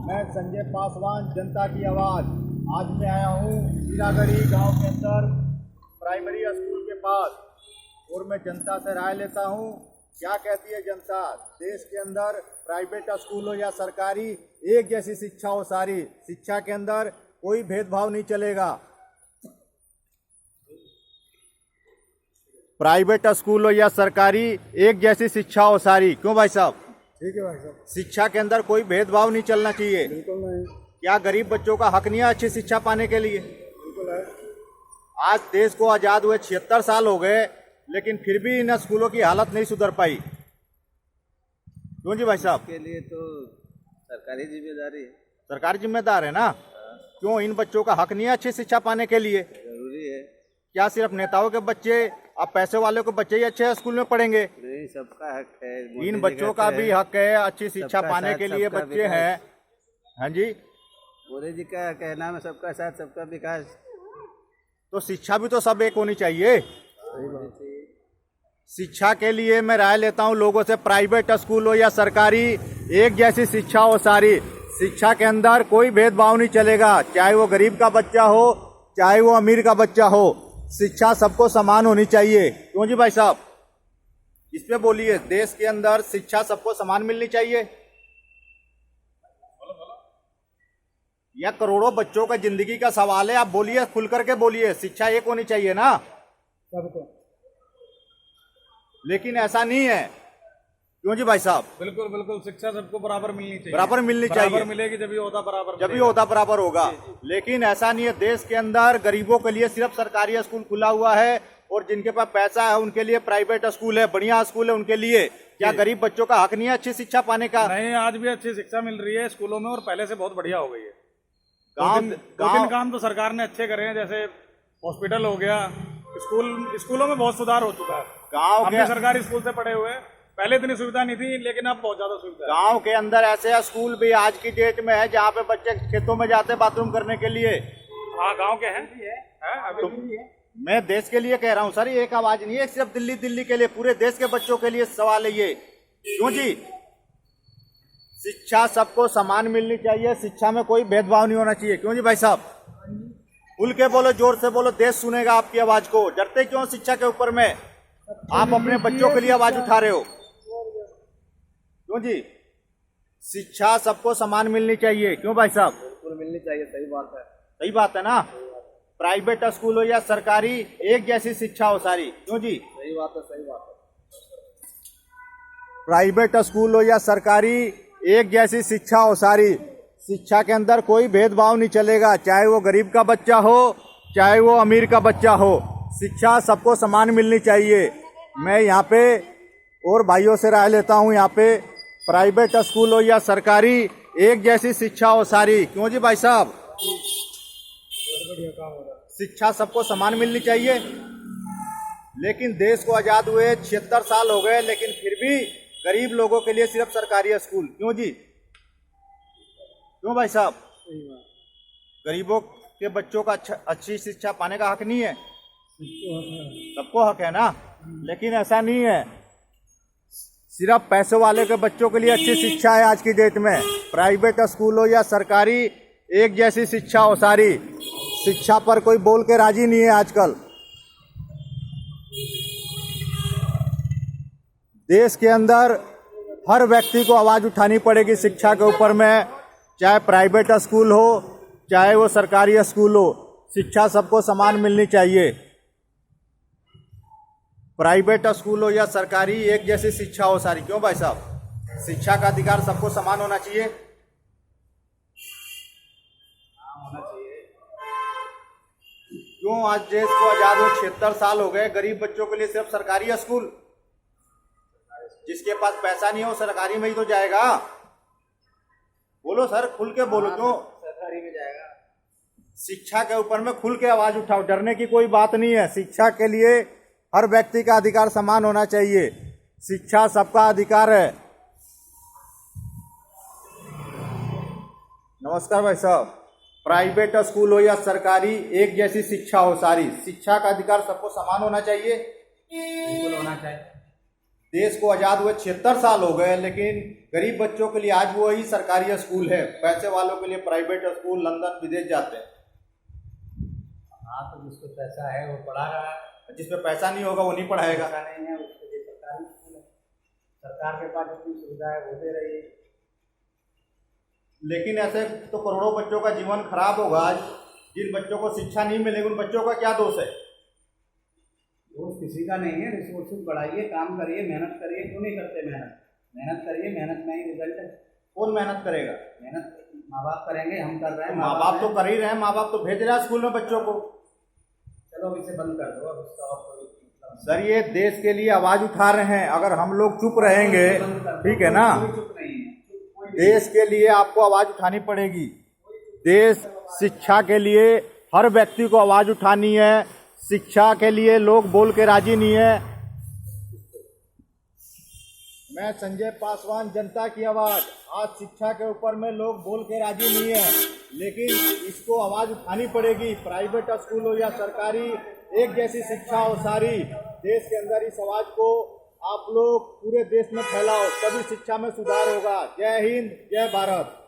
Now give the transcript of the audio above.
मैं संजय पासवान, जनता की आवाज़। आज मैं आया हूँ हीरागढ़ी गांव के अंदर प्राइमरी स्कूल के पास और मैं जनता से राय लेता हूँ। क्या कहती है जनता? देश के अंदर प्राइवेट स्कूल हो या सरकारी, एक जैसी शिक्षा हो सारी। शिक्षा के अंदर कोई भेदभाव नहीं चलेगा। प्राइवेट स्कूल हो या सरकारी, एक जैसी शिक्षा हो सारी। क्यों भाई साहब? ठीक है भाई साहब। शिक्षा के अंदर कोई भेदभाव नहीं चलना चाहिए। बिल्कुल नहीं। क्या गरीब बच्चों का हक नहीं है अच्छी शिक्षा पाने के लिए? बिल्कुल है। आज देश को आजाद हुए 76 साल हो गए, लेकिन फिर भी इन स्कूलों की हालत नहीं सुधर पाई। क्यों जी भाई साहब? के लिए तो सरकारी जिम्मेदारी है। सरकार जिम्मेदार है ना? क्यों इन बच्चों का हक नहीं है अच्छी शिक्षा पाने के लिए? जरूरी है। क्या सिर्फ नेताओं के बच्चे, अब पैसे वालों के बच्चे ही अच्छे स्कूल में पढ़ेंगे? नहीं, सबका हक है। इन बच्चों का भी हक है, अच्छी शिक्षा पाने के लिए बच्चे हैं। हाँ जी, मोदी जी का कहना है सबका साथ सबका विकास। तो शिक्षा भी तो सब एक होनी चाहिए। सही बात है। शिक्षा के लिए मैं राय लेता हूँ लोगों से, प्राइवेट स्कूल हो या सरकारी, एक जैसी शिक्षा हो सारी। शिक्षा के अंदर कोई भेदभाव नहीं चलेगा, चाहे वो गरीब का बच्चा हो चाहे वो अमीर का बच्चा हो। शिक्षा सबको समान होनी चाहिए। क्यों जी भाई साहब? इस पे बोलिए। देश के अंदर शिक्षा सबको समान मिलनी चाहिए। यह करोड़ों बच्चों का जिंदगी का सवाल है। आप बोलिए, खुल करके बोलिए। शिक्षा एक होनी चाहिए ना? सबको। लेकिन ऐसा नहीं है। क्यों जी भाई साहब? बिल्कुल बिल्कुल, शिक्षा सबको बराबर मिलनी चाहिए। बराबर मिलनी चाहिए। बराबर मिलेगी जब ही होता बराबर, जब भी होता बराबर होगा। लेकिन ऐसा नहीं है। देश के अंदर गरीबों के लिए सिर्फ सरकारी स्कूल खुला हुआ है और जिनके पास पैसा है उनके लिए प्राइवेट स्कूल है, बढ़िया स्कूल है उनके लिए। क्या गरीब बच्चों का हक नहीं है अच्छी शिक्षा पाने का? नहीं, आज भी अच्छी शिक्षा मिल रही है स्कूलों में और पहले से बहुत बढ़िया हो गई है। गांव दो तीन काम तो सरकार ने अच्छे करे हैं, जैसे हॉस्पिटल हो गया, स्कूलों में बहुत सुधार हो चुका है। गांव हम के भी सरकारी स्कूल से पढ़े हुए हैं। पहले इतनी सुविधा नहीं थी, लेकिन अब बहुत ज्यादा सुविधा है। गांव के अंदर ऐसे स्कूल भी आज की डेट में है जहाँ पे बच्चे खेतों में जाते हैं बाथरूम करने के लिए। हाँ, गाँव के हैं। अभी भी है। मैं देश के लिए कह रहा हूँ सर, एक आवाज नहीं है सिर्फ दिल्ली के लिए, पूरे देश के बच्चों के लिए सवाल है ये। क्यों जी? शिक्षा सबको समान मिलनी चाहिए। शिक्षा में कोई भेदभाव नहीं होना चाहिए। क्यों जी भाई साहब? खुल के बोलो, जोर से बोलो, देश सुनेगा आपकी आवाज को। डरते क्यों शिक्षा के ऊपर में? आप अपने बच्चों के लिए आवाज उठा रहे हो। क्यों जी? शिक्षा सबको समान मिलनी चाहिए। क्यों भाई साहब? बिल्कुल मिलनी चाहिए। सही बात है। सही बात है ना? प्राइवेट स्कूल हो या सरकारी, एक जैसी शिक्षा हो सारी। क्यों जी? सही बात है। सही बात है। प्राइवेट स्कूल हो या सरकारी, एक जैसी शिक्षा हो सारी। शिक्षा के अंदर कोई भेदभाव नहीं चलेगा, चाहे वो गरीब का बच्चा हो चाहे वो अमीर का बच्चा हो। शिक्षा सबको समान मिलनी चाहिए। मैं यहाँ पे और भाइयों से राय लेता हूँ, यहाँ पे प्राइवेट स्कूल हो या सरकारी, एक जैसी शिक्षा हो सारी। क्यों जी भाई साहब? शिक्षा सबको समान मिलनी चाहिए। लेकिन देश को आजाद हुए 76 साल हो गए, लेकिन फिर भी गरीब लोगों के लिए सिर्फ सरकारी स्कूल। क्यों जी? क्यों भाई साहब? गरीबों के बच्चों का अच्छी शिक्षा पाने का हक नहीं है? सबको हक है ना? लेकिन ऐसा नहीं है। सिर्फ पैसे वाले के बच्चों के लिए अच्छी शिक्षा है आज की डेट में। प्राइवेट स्कूल हो या सरकारी, एक जैसी शिक्षा हो सारी। शिक्षा पर कोई बोल के राजी नहीं है आजकल। देश के अंदर हर व्यक्ति को आवाज उठानी पड़ेगी शिक्षा के ऊपर में, चाहे प्राइवेट स्कूल हो चाहे वो सरकारी स्कूल हो। शिक्षा सबको समान मिलनी चाहिए। प्राइवेट स्कूल हो या सरकारी, एक जैसी शिक्षा हो सारी। क्यों भाई साहब? शिक्षा का अधिकार सबको समान होना चाहिए। क्यों आज देश को आजाद हुए 76 साल हो गए, गरीब बच्चों के लिए सिर्फ सरकारी स्कूल? जिसके पास पैसा नहीं है वो सरकारी में ही तो जाएगा। बोलो सर, खुल के बोलो। क्यों? सरकारी में जाएगा। शिक्षा के ऊपर में खुल के आवाज उठाओ, डरने की कोई बात नहीं है। शिक्षा के लिए हर व्यक्ति का अधिकार समान होना चाहिए। शिक्षा सबका अधिकार है। नमस्कार भाई साहब। प्राइवेट स्कूल हो या सरकारी, एक जैसी शिक्षा हो सारी। शिक्षा का अधिकार सबको समान होना चाहिए। बिल्कुल होना चाहिए। देश को आजाद हुए 76 साल हो गए, लेकिन गरीब बच्चों के लिए आज वही सरकारी स्कूल है, पैसे वालों के लिए प्राइवेट स्कूल, लंदन विदेश जाते हैं। हाँ, तो जिसको पैसा है वो पढ़ा रहा है, जिसमें पैसा नहीं होगा वो नहीं पढ़ाएगा। पैसा नहीं है उसके लिए सरकारी स्कूल है, सरकार के पास जितनी सुविधा है वो दे रही है। लेकिन ऐसे तो करोड़ों बच्चों का जीवन खराब होगा। आज जिन बच्चों को शिक्षा नहीं मिलेगी उन बच्चों का क्या दोष है? दोष किसी का नहीं है। रिसोर्सेज बढ़ाइए, काम करिए, मेहनत करिए। क्यों नहीं करते मेहनत? मेहनत करिए, मेहनत में ही रिजल्ट है। कौन मेहनत करेगा? मेहनत माँ बाप करेंगे, हम कर रहे हैं। माँ बाप तो कर ही रहे हैं, माँ बाप तो भेज रहे हैं स्कूल में बच्चों को। चलो अब इसे बंद कर दो, अब इसका और कोई मतलब सर ये देश के लिए आवाज उठा रहे हैं, अगर हम लोग चुप रहेंगे, ठीक है ना? कोई चुप नहीं है। देश के लिए आपको आवाज उठानी पड़ेगी। देश शिक्षा के लिए हर व्यक्ति को आवाज उठानी है। शिक्षा के लिए लोग बोल के राजी नहीं है। मैं संजय पासवान, जनता की आवाज। आज शिक्षा के ऊपर में लोग बोल के राजी नहीं है, लेकिन इसको आवाज उठानी पड़ेगी। प्राइवेट स्कूल हो या सरकारी, एक जैसी शिक्षा हो सारी देश के अंदर। इस आवाज को आप लोग पूरे देश में फैलाओ, तभी शिक्षा में सुधार होगा। जय हिंद, जय भारत।